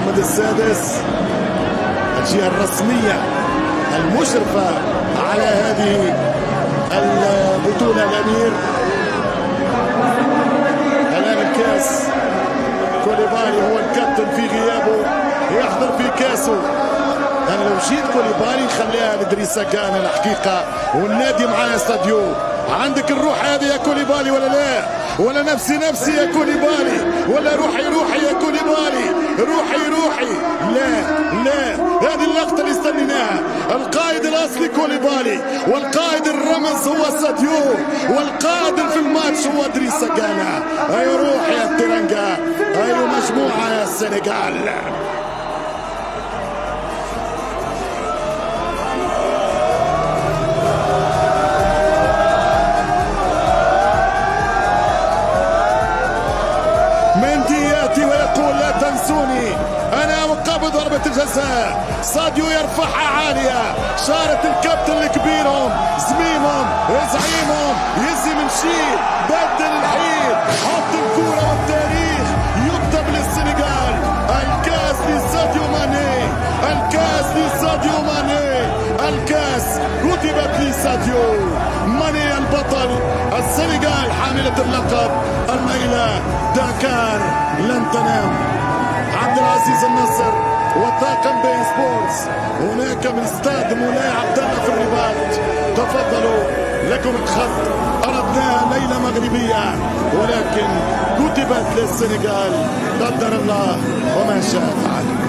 محمد السادس، الجهة الرسمية المشرفة على هذه البطولة الأمير. الآن الكاس، كوليبالي هو الكابتن في غيابه يحضر في كاسه. أنا لو جيت كوليبالي خليها لإدريس كان الحقيقة، والنادي معايا ستاديو. عندك الروح هذه يا كوليبالي ولا لا؟ ولا نفسي يا كوليبالي؟ ولا روحي يا كوليبالي؟ روحي لا هذه اللقطة اللي استنيناها. القائد الأصلي كوليبالي، والقائد الرمز هو ساديو، والقائد في الماتش هو إدريس كانا. أي روح يا الترنجة، أي مجموعة يا السنغال. مندي ياتي ويقول لا تنسوني، انا مقابل ضربة الجزاء. ساديو يرفعها عالية، شارة الكابتن الكبيرهم زميلهم زعيمهم يزي من شيء، بدل الحيل، حط الكورة والتاريخ يكتب للسنغال. الكاس لساديو ماني، الكاس لساديو ماني، الكاس كتبت لساديو ماني البطل. السنغال حاملة اللقب الليلة، داكار لن تنام. عبد العزيز النصر وطاقم بين سبورتس هناك من استاد مولاي عبد الله في الرباط. تفضلوا لكم الخط، أردناها ليلة مغربية ولكن كتبت للسنغال. قدر الله وما شاء فعل.